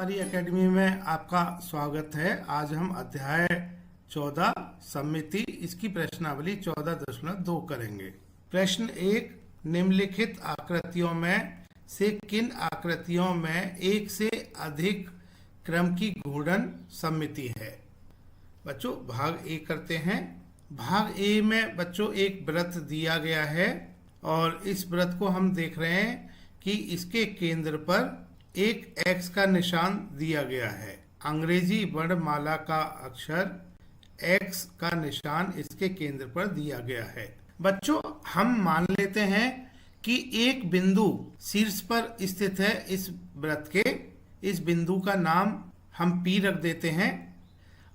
हमारी एकेडमी में आपका स्वागत है। आज हम अध्याय 14 सम्मिति इसकी प्रश्नावली 14.2 करेंगे। प्रश्न 1, निम्नलिखित आकृतियों में से किन आकृतियों में एक से अधिक क्रम की घूर्णन सम्मिति है। बच्चों भाग ए करते हैं। भाग ए में बच्चों एक वृत्त दिया गया है और इस वृत्त को हम देख रहे हैं कि इसके केंद्र पर एक X का निशान दिया गया है। अंग्रेजी वर्णमाला का अक्षर X का निशान इसके केंद्र पर दिया गया है। बच्चों हम मान लेते हैं कि एक बिंदु शीर्ष पर स्थित है इस वृत्त के। इस बिंदु का नाम हम P रख देते हैं।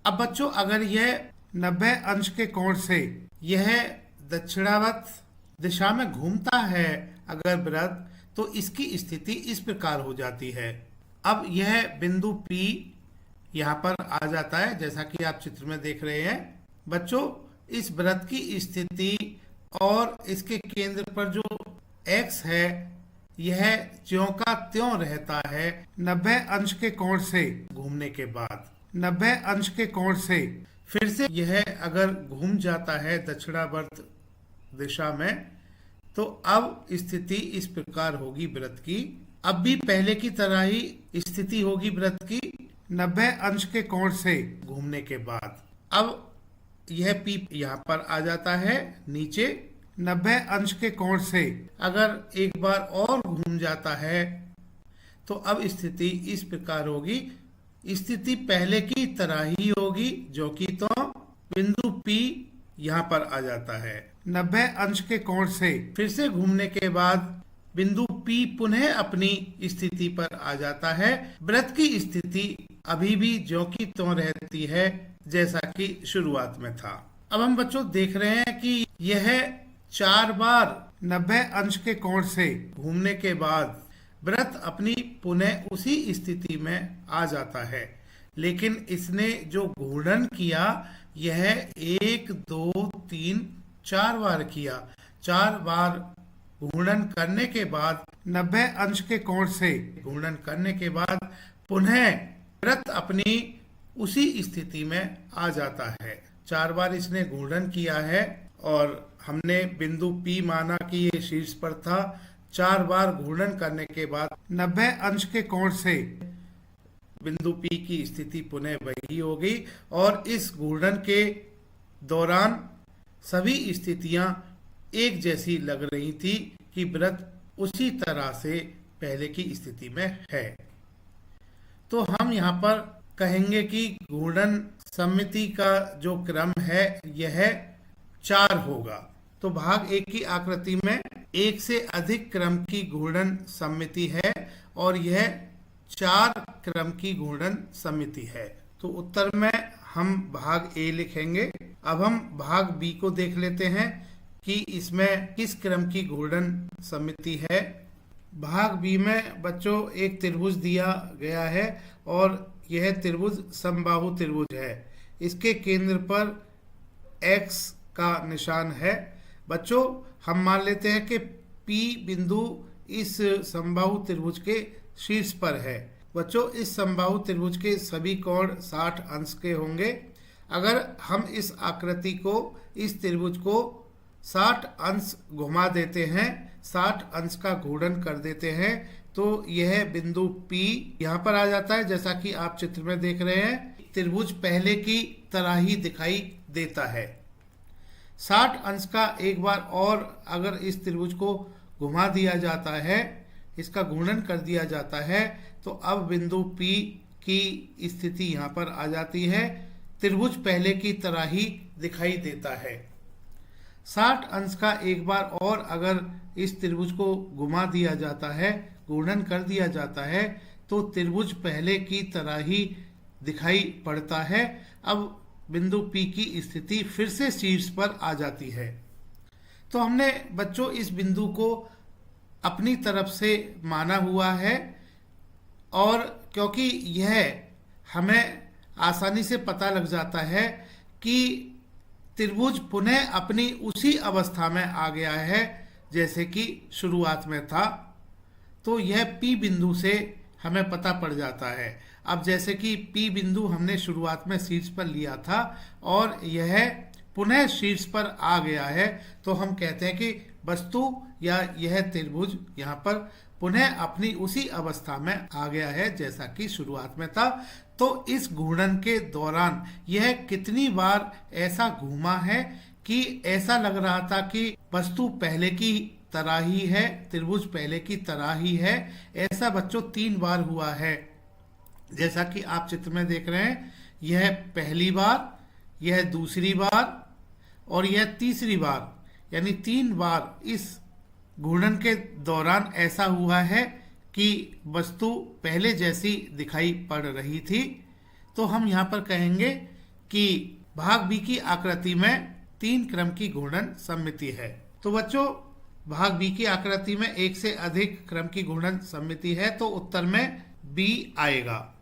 अब बच्चों अगर यह 90 अंश के कोण से यह दक्षिणावर्त दिशा में घूमता है अगर वृत्त, तो इसकी स्थिति इस प्रकार हो जाती है। अब यह बिंदु P यहाँ पर आ जाता है जैसा कि आप चित्र में देख रहे हैं। बच्चों इस वृत्त की स्थिति और इसके केंद्र पर जो X है यह ज्यों का त्यों रहता है 90 अंश के कोण से घूमने के बाद। 90 अंश के कोण से फिर से यह अगर घूम जाता है दक्षिणावर्त दिशा में, तो अब स्थिति इस प्रकार होगी वृत्त की। अब भी पहले की तरह ही स्थिति होगी वृत्त की 90 अंश के कोण से घूमने के बाद। अब यह P यहाँ पर आ जाता है नीचे। 90 अंश के कोण से अगर एक बार और घूम जाता है तो अब स्थिति इस प्रकार होगी। स्थिति पहले की तरह ही होगी जो कि तो बिंदु P यहाँ पर आ जाता है। 90 अंश के कोण से फिर से घूमने के बाद बिंदु P पुनः अपनी स्थिति पर आ जाता है। वृत्त की स्थिति अभी भी ज्यों की त्यों रहती है जैसा कि शुरुआत में था। अब हम बच्चों देख रहे हैं कि यह 4 बार 90 अंश के कोण से घूमने के बाद वृत्त अपनी पुनः उसी स्थिति में आ जाता है, लेकिन इसने जो घूर्णन किया यह 1 2 3 4 बार किया। 4 बार घूर्णन करने के बाद 90 अंश के कोण से घूर्णन करने के बाद पुनः वृत्त अपनी उसी स्थिति में आ जाता है। 4 बार इसने घूर्णन किया है और हमने बिंदु P माना कि ये शीर्ष पर था। 4 बार घूर्णन करने के बाद 90 अंश के कोण से बिंदु P की स्थिति पुनः वही होगी और इस घूर्णन के दौरान सभी स्थितियां एक जैसी लग रही थी कि वृत्त उसी तरह से पहले की स्थिति में है। तो हम यहाँ पर कहेंगे कि घूर्णन सम्मिति का जो क्रम है यह 4 होगा। तो भाग 1 की आकृति में एक से अधिक क्रम की घूर्णन सम्मिति है और यह 4 क्रम की घूर्णन सम्मिति है। तो उत्तर में हम भाग ए लिखेंगे। अब हम भाग बी को देख लेते हैं कि इसमें किस क्रम की घूर्णन सम्मिति है। भाग बी में बच्चों एक त्रिभुज दिया गया है और यह त्रिभुज समबाहु त्रिभुज है। इसके केंद्र पर X का निशान है। बच्चों हम मान लेते हैं कि P बिंदु इस समबाहु त्रिभुज के शीर्ष पर है। बच्चों इस समबाहु त्रिभुज के सभी कोण 60 अंश के होंगे। अगर हम इस आकृति को इस त्रिभुज को 60 अंश घुमा देते हैं, 60 अंश का घूर्णन कर देते हैं, तो यह बिंदु P यहाँ पर आ जाता है जैसा कि आप चित्र में देख रहे हैं। त्रिभुज पहले की तरह ही दिखाई देता है। 60 अंश का एक बार और अगर इस त्रिभुज को घुमा दिया जाता है, इसका घूर्णन कर दिया जाता है, तो अब बिंदु P की स्थिति यहाँ पर आ जाती है। त्रिभुज पहले की तरह ही दिखाई देता है। 60 अंश का एक बार और अगर इस त्रिभुज को घुमा दिया जाता है, घूर्णन कर दिया जाता है, तो त्रिभुज पहले की तरह ही दिखाई पड़ता है। अब बिंदु P की स्थिति फिर से शीर्ष पर आ जाती है। तो हमने बच्चों इस बिंदु को अपनी तरफ से माना हुआ है और क्योंकि यह हमें आसानी से पता लग जाता है कि त्रिभुज पुनः अपनी उसी अवस्था में आ गया है जैसे कि शुरुआत में था, तो यह P बिंदु से हमें पता पड़ जाता है। अब जैसे कि P बिंदु हमने शुरुआत में शीर्ष पर लिया था और यह पुनः शीर्ष पर आ गया है, तो हम कहते हैं कि वस्तु या यह त्रिभुज यहाँ पर पुनः अपनी उसी अवस्था में आ गया है जैसा कि शुरुआत में था। तो इस घूर्णन के दौरान यह कितनी बार ऐसा घूमा है कि ऐसा लग रहा था कि वस्तु पहले की तरह ही है, त्रिभुज पहले की तरह ही है। ऐसा बच्चों 3 बार हुआ है, जैसा कि आप चित्र में देख रहे हैं। यह पहली बार, यह दूसरी बार और यह तीसरी बार, यानी 3 बार इस घूर्णन के दौरान ऐसा हुआ है कि वस्तु पहले जैसी दिखाई पड़ रही थी। तो हम यहाँ पर कहेंगे कि भाग बी की आकृति में 3 क्रम की घूर्णन सममिति है। तो बच्चों भाग बी की आकृति में 1 से अधिक क्रम की घूर्णन सममिति है, तो उत्तर में बी आएगा।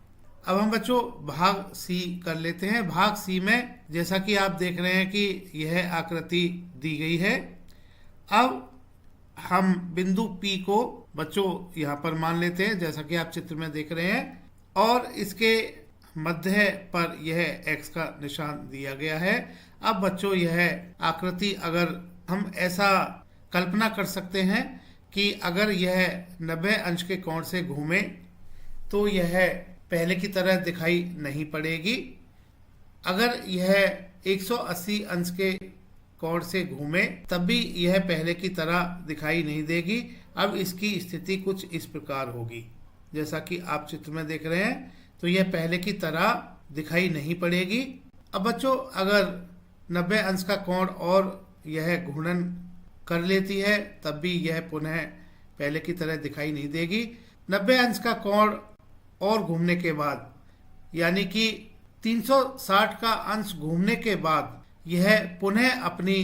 अब हम बच्चों भाग सी कर लेते हैं। भाग सी में जैसा कि आप देख रहे हैं कि यह आकृति दी गई है। अब हम बिंदु P को बच्चों यहाँ पर मान लेते हैं, जैसा कि आप चित्र में देख रहे हैं, और इसके मध्य पर यह X का निशान दिया गया है। अब बच्चों यह आकृति अगर हम ऐसा कल्पना कर सकते हैं कि अगर यह 90 अंश के कोण से घूमे तो यह पहले की तरह दिखाई नहीं पड़ेगी। अगर यह 180 अंश के कोण से घूमे तब भी यह पहले की तरह दिखाई नहीं देगी। अब इसकी स्थिति कुछ इस प्रकार होगी, जैसा कि आप चित्र में देख रहे हैं। तो यह पहले की तरह दिखाई नहीं पड़ेगी। अब बच्चों अगर 90 अंश का कोण और यह घूर्णन कर लेती है तब भी यह पुनः पहले की तरह दिखाई नहीं देगी। 90 अंश का कोण और घूमने के बाद, यानी कि 360 का अंश घूमने के बाद यह पुनः अपनी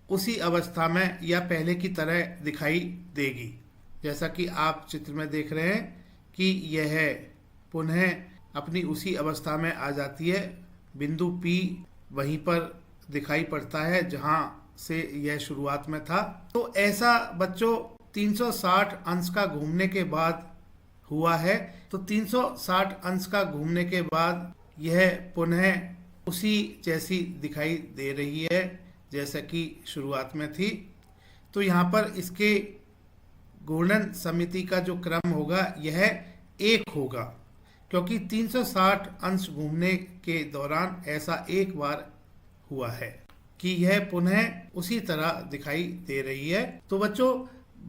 उसी अवस्था में या पहले की तरह दिखाई देगी, जैसा कि आप चित्र में देख रहे हैं कि यह पुनः अपनी उसी अवस्था में आ जाती है। बिंदु P वहीं पर दिखाई पड़ता है जहां से यह शुरुआत में था। तो ऐसा बच्चों 360 अंश का घूमने के बाद हुआ है। तो 360 अंश का घूमने के बाद यह पुनः उसी जैसी दिखाई दे रही है जैसा कि शुरुआत में थी। तो यहाँ पर इसके घूर्णन समिति का जो क्रम होगा यह 1 होगा, क्योंकि 360 अंश घूमने के दौरान ऐसा 1 बार हुआ है कि यह पुनः उसी तरह दिखाई दे रही है। तो बच्चों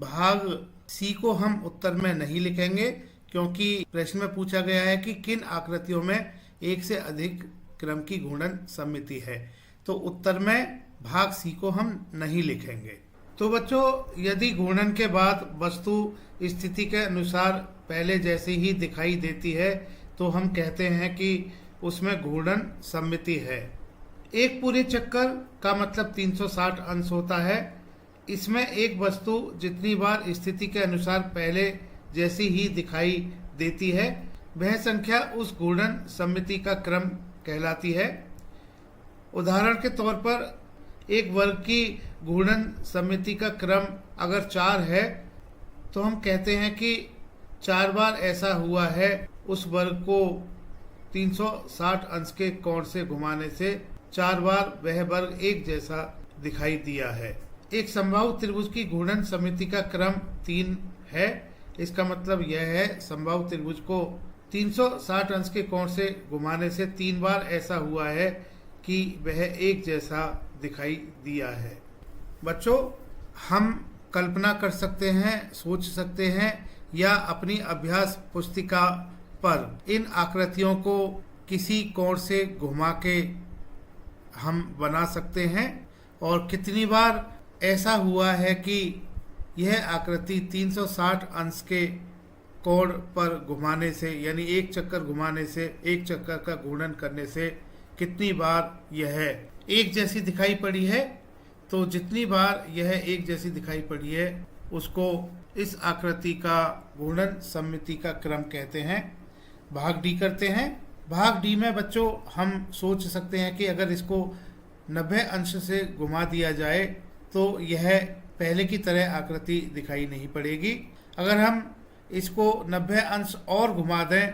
भाग सी को हम उत्तर में नहीं लिखेंगे, क्योंकि प्रश्न में पूछा गया है कि किन आकृतियों में 1 से अधिक क्रम की घूर्णन सममिति है। तो उत्तर में भाग सी को हम नहीं लिखेंगे। तो बच्चों यदि घूर्णन के बाद वस्तु स्थिति के अनुसार पहले जैसी ही दिखाई देती है तो हम कहते हैं कि उसमें घूर्णन सममिति है। एक पूरे चक्कर का मतलब 360 अंश होता है। इसमें एक वस्तु जितनी बार स्थिति के अनुसार पहले जैसी ही दिखाई देती है वह संख्या उस घूर्णन सममिति का क्रम कहलाती है। उदाहरण के तौर पर एक वर्ग की घूर्णन सममिति का क्रम अगर 4 है तो हम कहते हैं कि 4 बार ऐसा हुआ है उस वर्ग को 360 अंश के कोण से घुमाने से 4 बार वह वर्ग एक जैसा दिखाई दिया है। एक समबाहु त्रिभुज की घूर्णन सममिति का क्रम 3 है। इसका मतलब यह है समबाहु त्रिभुज को 360 अंश के कोण से घुमाने से 3 बार ऐसा हुआ है कि वह एक जैसा दिखाई दिया है। बच्चों हम कल्पना कर सकते हैं, सोच सकते हैं या अपनी अभ्यास पुस्तिका पर इन आकृतियों को किसी कोण से घुमा के हम बना सकते हैं। और कितनी बार ऐसा हुआ है कि यह आकृति 360 अंश के कोण पर घुमाने से, यानी एक चक्कर घुमाने से, एक चक्कर का घूर्णन करने से कितनी बार यह एक जैसी दिखाई पड़ी है। तो जितनी बार यह एक जैसी दिखाई पड़ी है उसको इस आकृति का घूर्णन सममिति का क्रम कहते हैं। भाग डी करते हैं। भाग डी में बच्चों हम सोच सकते हैं कि अगर इसको 90 अंश से घुमा दिया जाए तो यह पहले की तरह आकृति दिखाई नहीं पड़ेगी। अगर हम इसको 90 अंश और घुमा दें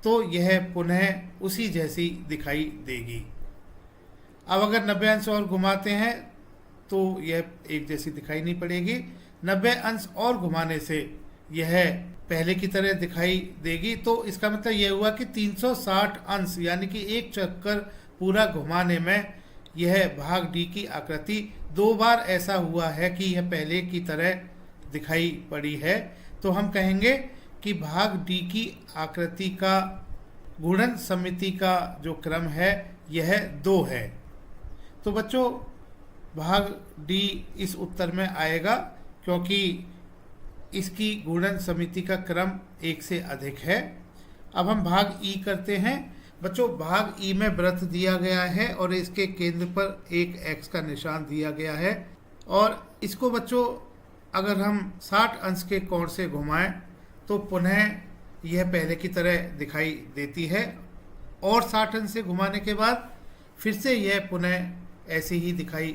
तो यह पुनः उसी जैसी दिखाई देगी। अब अगर 90 अंश और घुमाते हैं तो यह एक जैसी दिखाई नहीं पड़ेगी। 90 अंश और घुमाने से यह पहले की तरह दिखाई देगी। तो इसका मतलब यह हुआ कि 360 अंश यानी कि एक चक्कर पूरा घुमाने में यह भाग डी की आकृति 2 बार ऐसा हुआ है कि यह पहले की तरह दिखाई पड़ी है। तो हम कहेंगे कि भाग डी की आकृति का गुणन समिति का जो क्रम है यह 2 है। तो बच्चों भाग डी इस उत्तर में आएगा क्योंकि इसकी गुणन समिति का क्रम 1 से अधिक है। अब हम भाग ई करते हैं। बच्चों भाग ई में वृत्त दिया गया है और इसके केंद्र पर एक एक्स का निशान दिया गया है और इसको बच्चों अगर हम 60 अंश के कोण से घुमाएं तो पुनः यह पहले की तरह दिखाई देती है और 60 अंश से घुमाने के बाद फिर से यह पुनः ऐसी ही दिखाई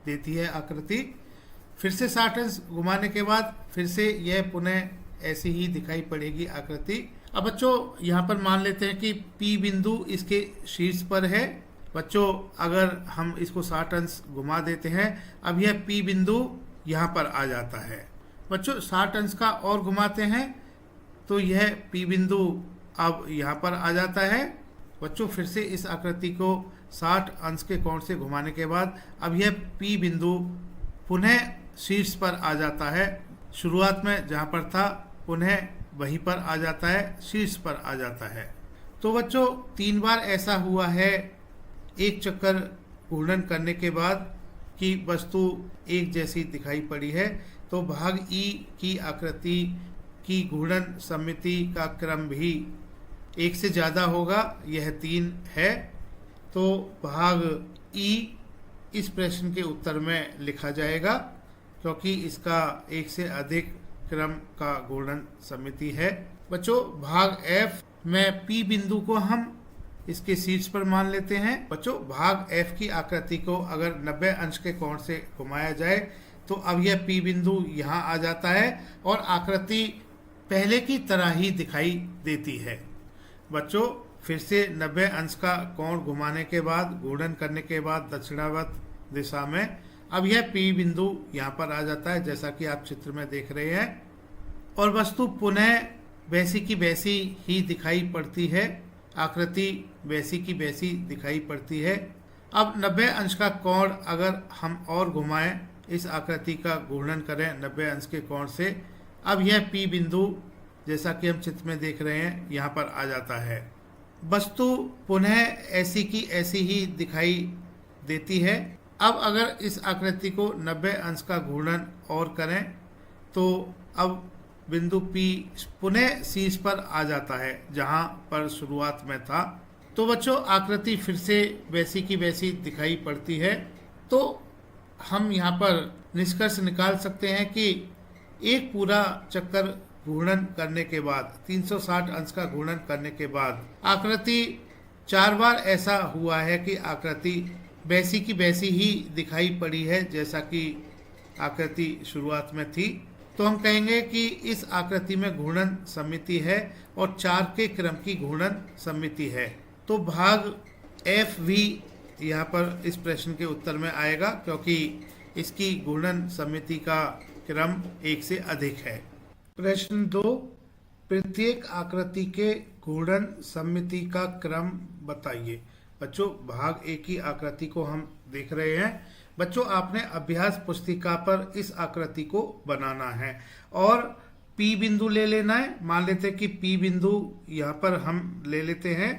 देती है आकृति। फिर से 60 अंश घुमाने के बाद फिर से यह पुनः ऐसी ही दिखाई पड़ेगी आकृति। अब बच्चों यहाँ पर मान लेते हैं कि P बिंदु इसके शीर्ष पर है। बच्चों अगर हम इसको 60 अंश घुमा देते हैं, अब यह P बिंदु यहाँ पर आ जाता है। बच्चों 60 अंश का और घुमाते हैं तो यह P बिंदु अब यहाँ पर आ जाता है। बच्चों फिर से इस आकृति को 60 अंश के कोण से घुमाने के बाद अब यह P बिंदु पुनः शीर्ष पर आ जाता है। शुरुआत में जहाँ पर था पुनः वहीं पर आ जाता है, शीर्ष पर आ जाता है। तो बच्चों 3 बार ऐसा हुआ है एक चक्कर घूर्णन करने के बाद कि वस्तु एक जैसी दिखाई पड़ी है। तो भाग ई की आकृति की घूर्णन समिति का क्रम भी 1 से ज़्यादा होगा, यह 3 है। तो भाग ई इस प्रश्न के उत्तर में लिखा जाएगा क्योंकि इसका 1 से अधिक क्रम का घूर्णन समिति है। बच्चों भाग एफ में P बिंदु को हम इसके शीर्ष पर मान लेते हैं। बच्चों भाग एफ की आकृति को अगर 90 अंश के कोण से घुमाया जाए तो अब यह P बिंदु यहाँ आ जाता है और आकृति पहले की तरह ही दिखाई देती है। बच्चों फिर से 90 अंश का कोण घुमाने के बाद घूर्णन करने के बाद दक्षिणावर्त दिशा में अब यह P बिंदु यहाँ पर आ जाता है जैसा कि आप चित्र में देख रहे हैं और वस्तु पुनः वैसी की वैसी ही दिखाई पड़ती है, आकृति वैसी की वैसी दिखाई पड़ती है। अब 90 अंश का कोण अगर हम और घुमाएं, इस आकृति का घूर्णन करें 90 अंश के कोण से, अब यह P बिंदु जैसा कि हम चित्र में देख रहे हैं यहाँ पर आ जाता है। वस्तु पुनः ऐसी की ऐसी ही दिखाई देती है। अब अगर इस आकृति को 90 अंश का घूर्णन और करें तो अब बिंदु P पुनः शीर्ष पर आ जाता है जहां पर शुरुआत में था। तो बच्चों आकृति फिर से वैसी की वैसी दिखाई पड़ती है। तो हम यहाँ पर निष्कर्ष निकाल सकते हैं कि एक पूरा चक्कर घूर्णन करने के बाद 360 अंश का घूर्णन करने के बाद आकृति 4 बार ऐसा हुआ है कि आकृति वैसी की वैसी ही दिखाई पड़ी है जैसा कि आकृति शुरुआत में थी। तो हम कहेंगे कि इस आकृति में घूर्णन समिति है और 4 के क्रम की घूर्णन समिति है। तो भाग एफ भी यहाँ पर इस प्रश्न के उत्तर में आएगा क्योंकि इसकी घूर्णन समिति का क्रम 1 से अधिक है। प्रश्न 2, प्रत्येक आकृति के घूर्णन समिति का क्रम बताइए। बच्चों भाग ए की आकृति को हम देख रहे हैं। बच्चों आपने अभ्यास पुस्तिका पर इस आकृति को बनाना है और P बिंदु ले लेना है। मान लेते हैं कि P बिंदु यहाँ पर हम ले लेते हैं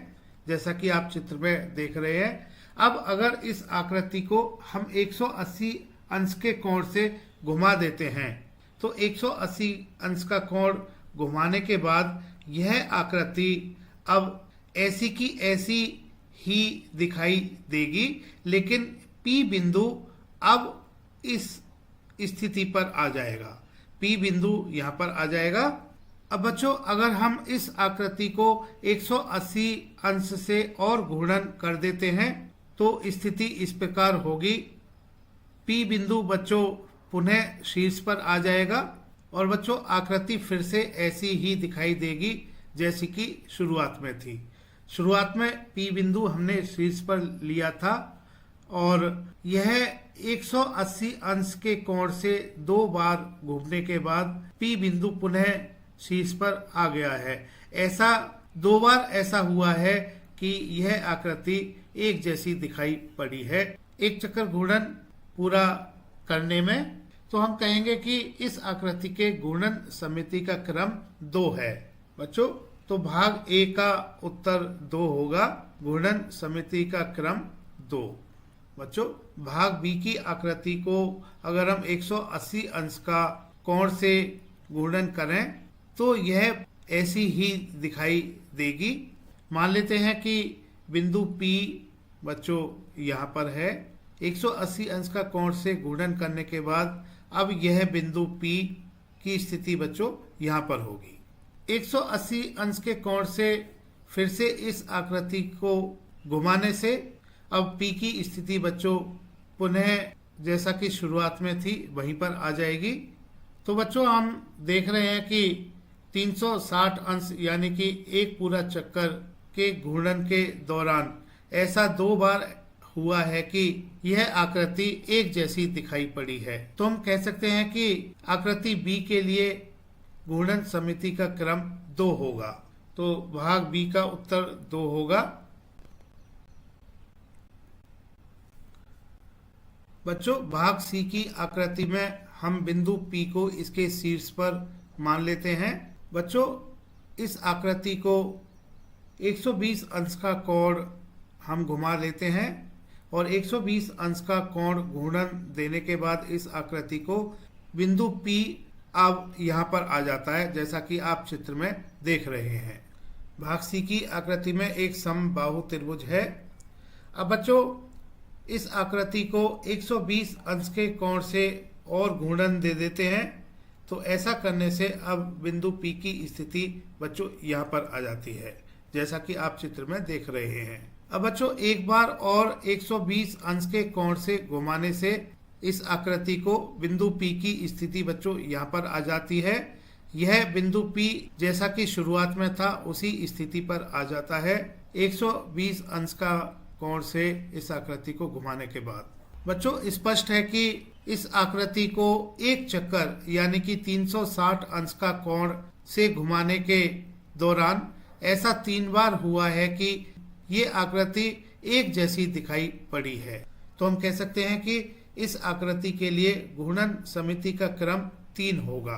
जैसा कि आप चित्र में देख रहे हैं। अब अगर इस आकृति को हम 180 अंश के कोण से घुमा देते हैं तो 180 अंश का कोण घुमाने के बाद यह आकृति अब ऐसी की ऐसी ही दिखाई देगी, लेकिन P बिंदु अब इस स्थिति पर आ जाएगा। P बिंदु यहाँ पर आ जाएगा। अब बच्चों अगर हम इस आकृति को 180 अंश से और घूर्णन कर देते हैं तो स्थिति इस प्रकार होगी। P बिंदु बच्चों पुनः शीर्ष पर आ जाएगा और बच्चों आकृति फिर से ऐसी ही दिखाई देगी जैसी कि शुरुआत में थी। शुरुआत में P बिंदु हमने शीर्ष पर लिया था और यह 180 अंश के कोण से 2 बार घूमने के बाद P बिंदु पुनः शीर्ष पर आ गया है। ऐसा 2 बार ऐसा हुआ है कि यह आकृति एक जैसी दिखाई पड़ी है। एक चक्कर घूर्णन पूरा करने में तो हम कहेंगे कि इस आकृति के घूर्णन समिति का क्रम 2 है। बच्चों तो भाग ए का उत्तर 2 होगा, घूर्णन समिति का क्रम 2। बच्चों भाग बी की आकृति को अगर हम 180 अंश का कोण से घूर्णन करें तो यह ऐसी ही दिखाई देगी। मान लेते हैं कि बिंदु P बच्चों यहाँ पर है। 180 अंश का कोण से घूर्णन करने के बाद अब यह बिंदु P की स्थिति बच्चों यहाँ पर होगी। 180 अंश के कोण से फिर से इस आकृति को घुमाने से अब P की स्थिति बच्चों पुनः जैसा कि शुरुआत में थी वहीं पर आ जाएगी। तो बच्चों हम देख रहे हैं कि 360 अंश यानी कि एक पूरा चक्कर के घूर्णन के दौरान ऐसा 2 बार हुआ है कि यह आकृति एक जैसी दिखाई पड़ी है। तो हम कह सकते हैं कि आकृति बी के लिए घूर्णन समिति का क्रम 2 होगा। तो भाग बी का उत्तर 2 होगा। बच्चों भाग सी की आकृति में हम बिंदु P को इसके शीर्ष पर मान लेते हैं। बच्चों इस आकृति को 120 अंश का कोण हम घुमा लेते हैं और 120 अंश का कोण घूर्णन देने के बाद इस आकृति को बिंदु P अब यहाँ पर आ जाता है जैसा कि आप चित्र में देख रहे हैं। भाग सी की आकृति में एक समबाहु त्रिभुज है। अब बच्चों इस आकृति को 120 अंश के कोण से और घूर्णन दे देते हैं। तो ऐसा करने से अब बिंदु P की स्थिति बच्चों यहाँ पर आ जाती है जैसा कि आप चित्र में देख रहे हैं। अब बच्चों एक बार और 120 अंश के कोण से घुमाने से इस आकृति को बिंदु P की स्थिति बच्चों यहाँ पर आ जाती है। यह बिंदु P जैसा कि शुरुआत में था उसी स्थिति पर आ जाता है 120 अंश का कोण से इस आकृति को घुमाने के बाद। बच्चों स्पष्ट है कि इस आकृति को एक चक्कर यानी कि 360 अंश का कोण से घुमाने के दौरान ऐसा 3 बार हुआ है कि ये आकृति एक जैसी दिखाई पड़ी है। तो हम कह सकते हैं कि इस आकृति के लिए घूर्णन समिति का क्रम 3 होगा।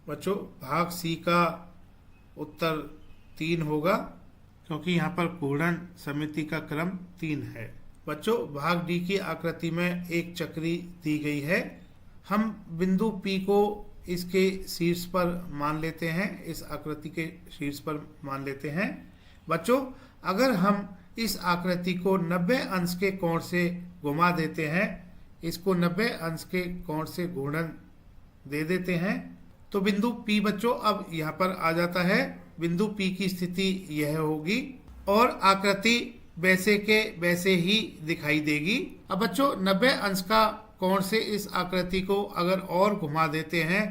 बच्चों भाग सी का उत्तर 3 होगा क्योंकि यहाँ पर घूर्णन समिति का क्रम 3 है। बच्चों भाग डी की आकृति में एक चक्री दी गई है। हम बिंदु P को इसके शीर्ष पर मान लेते हैं, इस आकृति के शीर्ष पर मान लेते हैं। बच्चों अगर हम इस आकृति को 90 अंश के कोण से घुमा देते हैं, इसको 90 अंश के कोण से घूर्णन दे देते हैं तो बिंदु P बच्चों अब यहाँ पर आ जाता है। बिंदु P की स्थिति यह होगी और आकृति वैसे के वैसे ही दिखाई देगी। अब बच्चों 90 अंश का कोण से इस आकृति को अगर और घुमा देते हैं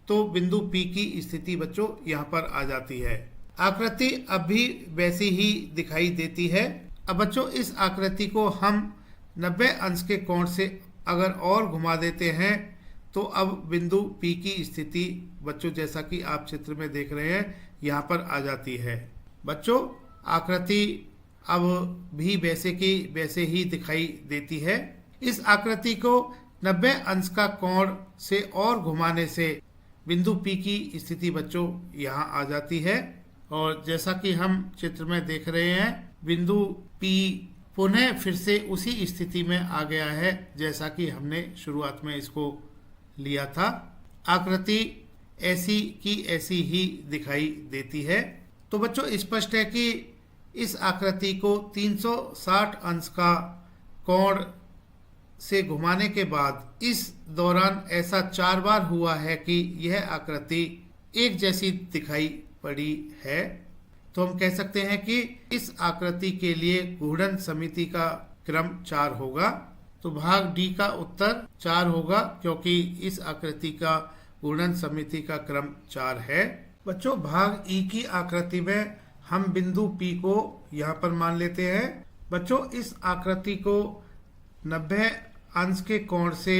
तो बिंदु P की स्थिति बच्चों यहाँ पर आ जाती है। आकृति अब भी वैसी ही दिखाई देती है। अब बच्चों इस आकृति को हम 90 अंश के कोण से अगर और घुमा देते हैं तो अब बिंदु P की स्थिति बच्चों जैसा कि आप चित्र में देख रहे हैं यहाँ पर आ जाती है। बच्चों आकृति अब भी वैसे की वैसे ही दिखाई देती है। इस आकृति को 90 अंश का कोण से और घुमाने से बिंदु P की स्थिति बच्चों यहाँ आ जाती है और जैसा कि हम चित्र में देख रहे हैं बिंदु P पुनः फिर से उसी स्थिति में आ गया है जैसा कि हमने शुरुआत में इसको लिया था। आकृति ऐसी की ऐसी ही दिखाई देती है। तो बच्चों स्पष्ट है कि इस आकृति को 360 अंश का कोण से घुमाने के बाद इस दौरान ऐसा 4 बार हुआ है कि यह आकृति एक जैसी दिखाई पड़ी है। तो हम कह सकते हैं कि इस आकृति के लिए घूर्णन समिति का क्रम 4 होगा। तो भाग डी का उत्तर 4 होगा क्योंकि इस आकृति का घूर्णन समिति का क्रम 4 है। बच्चों भाग ई की आकृति में हम बिंदु P को यहाँ पर मान लेते हैं। बच्चों इस आकृति को 90 अंश के कोण से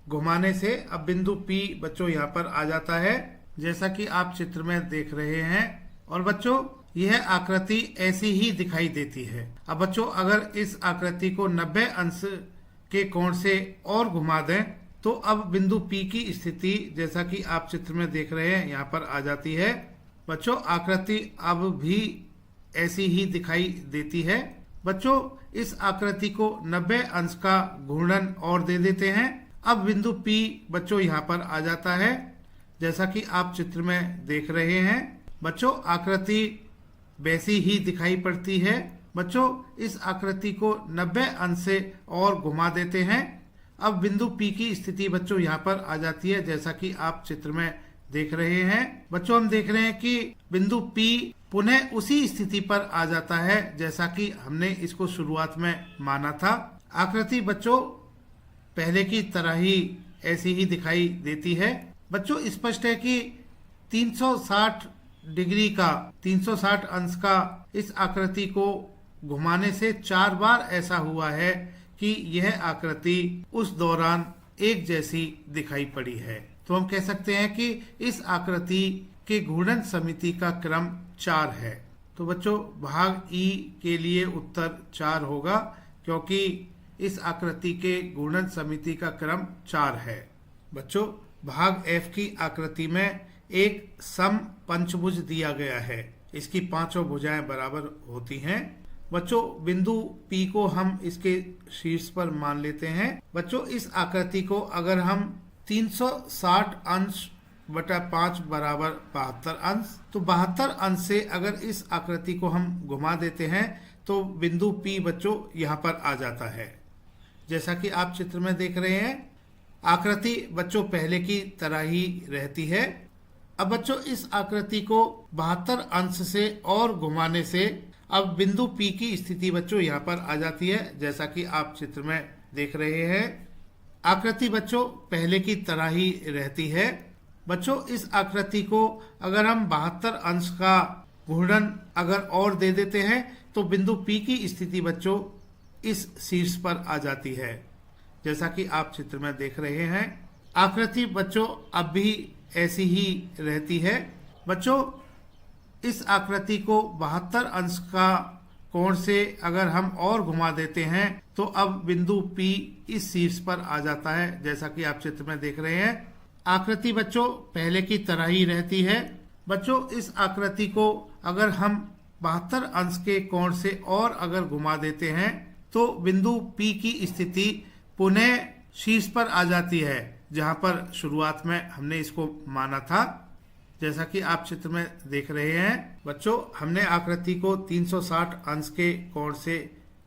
घुमाने से अब बिंदु P बच्चों यहाँ पर आ जाता है, जैसा कि आप चित्र में देख रहे हैं। और बच्चों यह आकृति ऐसी ही दिखाई देती है। अब बच्चों अगर इस आकृति को 90 अंश के कोण से और घुमा दें तो अब बिंदु P की स्थिति जैसा कि आप चित्र में देख रहे हैं यहाँ पर आ जाती है। बच्चों आकृति अब भी ऐसी ही दिखाई देती है। बच्चों इस आकृति को 90 अंश का घूर्णन और दे देते हैं। अब बिंदु P बच्चों यहाँ पर आ जाता है, जैसा कि आप चित्र में देख रहे हैं। बच्चों आकृति वैसी ही दिखाई पड़ती है। बच्चों इस आकृति को 90 अंश से और घुमा देते हैं। अब बिंदु P की स्थिति बच्चों यहाँ पर आ जाती है, जैसा कि आप चित्र में देख रहे हैं। बच्चों हम देख रहे हैं कि बिंदु P पुनः उसी स्थिति पर आ जाता है जैसा कि हमने इसको शुरुआत में माना था। आकृति बच्चों पहले की तरह ही ऐसी ही दिखाई देती है। बच्चों स्पष्ट है कि 360 डिग्री का 360 अंश का इस आकृति को घुमाने से 4 बार ऐसा हुआ है कि यह आकृति उस दौरान एक जैसी दिखाई पड़ी है। तो हम कह सकते हैं कि इस आकृति के घूर्णन समिति का क्रम 4 है। तो बच्चों भाग ई के लिए उत्तर 4 होगा, क्योंकि इस आकृति के घूर्णन समिति का क्रम 4 है। बच्चों भाग एफ की आकृति में एक सम पंचभुज दिया गया है। इसकी पांचों भुजाएं बराबर होती हैं। बच्चों बिंदु P को हम इसके शीर्ष पर मान लेते हैं। बच्चों इस आकृति को अगर हम 360 अंश बटा 5 बराबर 72 अंश, तो 72 अंश से अगर इस आकृति को हम घुमा देते हैं तो बिंदु P बच्चों यहाँ पर आ जाता है, जैसा कि आप चित्र में देख रहे हैं। आकृति बच्चों पहले की तरह ही रहती है। अब बच्चों इस आकृति को 72 अंश से और घुमाने से अब बिंदु P की स्थिति बच्चों यहाँ पर आ जाती है, जैसा कि आप चित्र में देख रहे हैं। आकृति बच्चों पहले की तरह ही रहती है। बच्चों इस आकृति को अगर हम 72 अंश का घूर्णन अगर और दे देते हैं तो बिंदु P की स्थिति बच्चों इस शीर्ष पर आ जाती है, जैसा कि आप चित्र में देख रहे हैं। आकृति बच्चों अब भी ऐसी ही रहती है। बच्चों इस आकृति को 72 अंश का कोण से अगर हम और घुमा देते हैं तो अब बिंदु P इस शीर्ष पर आ जाता है, जैसा कि आप चित्र में देख रहे हैं। आकृति बच्चों पहले की तरह ही रहती है। बच्चों इस आकृति को अगर हम 72 अंश के कोण से और अगर घुमा देते हैं तो बिंदु P की स्थिति पुनः शीर्ष पर आ जाती है, जहां पर शुरुआत में हमने इसको माना था, जैसा कि आप चित्र में देख रहे हैं। बच्चों हमने आकृति को 360 अंश के कोण से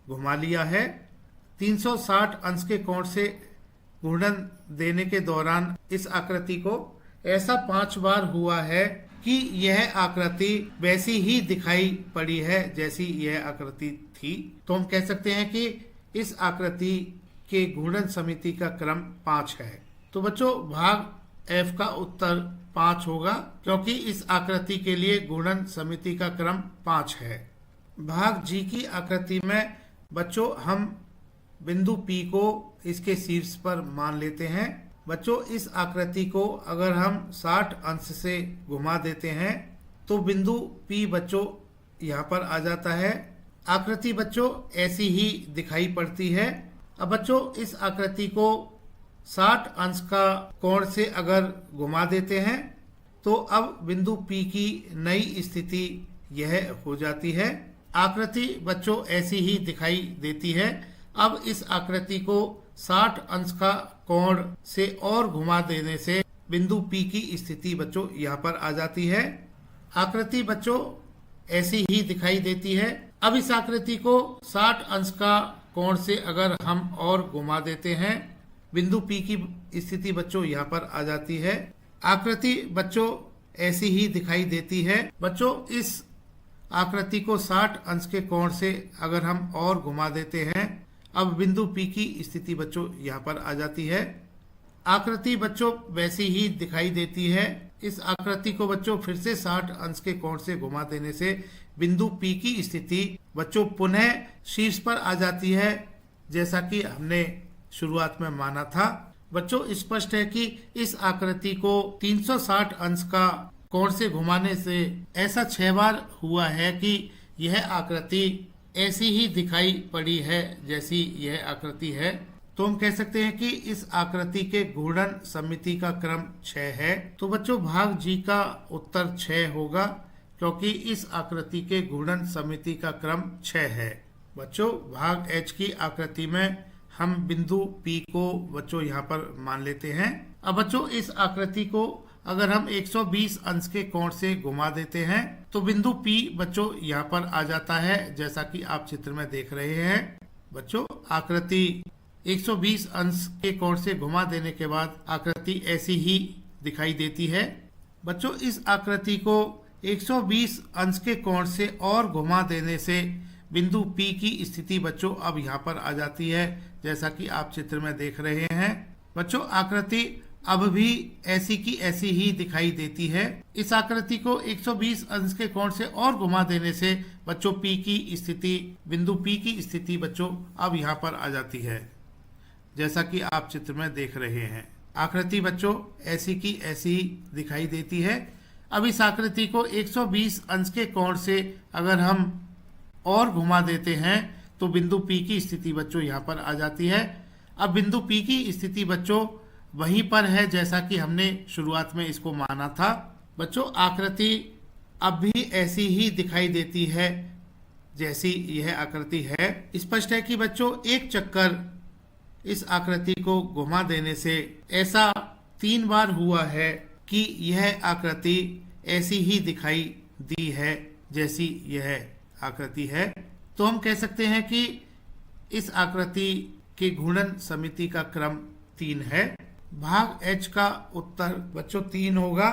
घुमा लिया है। 360 अंश के कोण से घूर्णन देने के दौरान इस आकृति को ऐसा 5 बार हुआ है कि यह आकृति वैसी ही दिखाई पड़ी है जैसी यह आकृति थी। तो हम कह सकते हैं कि इस आकृति के घूर्णन समिति का क्रम 5 है। तो बच्चों भाग एफ का उत्तर 5 होगा, क्योंकि इस आकृति के लिए घूर्णन समिति का क्रम 5 है। भाग जी की आकृति में बच्चों हम बिंदु P को इसके शीर्ष पर मान लेते हैं। बच्चों इस आकृति को अगर हम 60 अंश से घुमा देते हैं तो बिंदु P बच्चों यहाँ पर आ जाता है। आकृति बच्चों ऐसी ही दिखाई पड़ती है। अब बच्चों इस आकृति को 60 अंश का कोण से अगर घुमा देते हैं तो अब बिंदु P की नई स्थिति यह हो जाती है। आकृति बच्चों ऐसी ही दिखाई देती है। अब इस आकृति को 60 अंश का कोण से और घुमा देने से बिंदु P की स्थिति बच्चों यहाँ पर आ जाती है। आकृति बच्चों ऐसी ही दिखाई देती है। अब इस आकृति को 60 अंश का कोण से अगर हम और घुमा देते हैं, बिंदु P की स्थिति बच्चों यहाँ पर आ जाती है। आकृति बच्चों ऐसी ही दिखाई देती है। बच्चों इस आकृति को 60 अंश के कोण से अगर हम और घुमा देते हैं, अब बिंदु P की स्थिति बच्चों यहाँ पर आ जाती है। आकृति बच्चों वैसी ही दिखाई देती है। इस आकृति को बच्चों फिर से 60 अंश के कोण से घुमा देने से बिंदु P की स्थिति बच्चों पुनः शीर्ष पर आ जाती है, जैसा कि हमने शुरुआत में माना था। बच्चों स्पष्ट है कि इस आकृति को 360 अंश का कोण से घुमाने से ऐसा 6 बार हुआ है कि यह आकृति ऐसी ही दिखाई पड़ी है जैसी यह आकृति है। तो हम कह सकते हैं कि इस आकृति के घूर्णन समिति का क्रम 6 है। तो बच्चों भाग जी का उत्तर 6 होगा, क्योंकि इस आकृति के घूर्णन समिति का क्रम 6 है। बच्चों भाग एच की आकृति में हम बिंदु P को बच्चों यहाँ पर मान लेते हैं। अब बच्चों इस आकृति को अगर हम 120 अंश के कोण से घुमा देते हैं तो बिंदु P बच्चों यहाँ पर आ जाता है, जैसा कि आप चित्र में देख रहे हैं। बच्चों आकृति 120 अंश के कोण से घुमा देने के बाद आकृति ऐसी ही दिखाई देती है। बच्चों इस आकृति को 120 अंश के कोण से और घुमा देने से बिंदु P की स्थिति बच्चों अब यहाँ पर आ जाती है, जैसा कि आप चित्र में देख रहे हैं। बच्चों आकृति अब भी ऐसी की ऐसी ही दिखाई देती है। इस आकृति को 120 अंश के कोण से और घुमा देने से बच्चों P की स्थिति, बिंदु P की स्थिति बच्चों अब यहाँ पर आ जाती है, जैसा कि आप चित्र में देख रहे हैं। आकृति बच्चों ऐसी की ऐसी ही दिखाई देती है। अब इस आकृति को 120 अंश के कोण से अगर हम और घुमा देते हैं तो बिंदु P की स्थिति बच्चों यहाँ पर आ जाती है। अब बिंदु P की स्थिति बच्चों वहीं पर है, जैसा कि हमने शुरुआत में इसको माना था। बच्चों आकृति अब भी ऐसी ही दिखाई देती है जैसी यह आकृति है। स्पष्ट है कि बच्चों एक चक्कर इस आकृति को घुमा देने से ऐसा 3 बार हुआ है कि यह आकृति ऐसी ही दिखाई दी है जैसी यह आकृति है। तो हम कह सकते हैं कि इस आकृति के घूर्णन समिति का क्रम 3 है। भाग H का उत्तर बच्चों 3 होगा,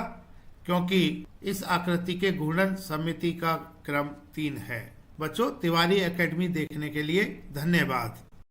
क्योंकि इस आकृति के घूर्णन समिति का क्रम 3 है। बच्चों तिवारी एकेडमी देखने के लिए धन्यवाद।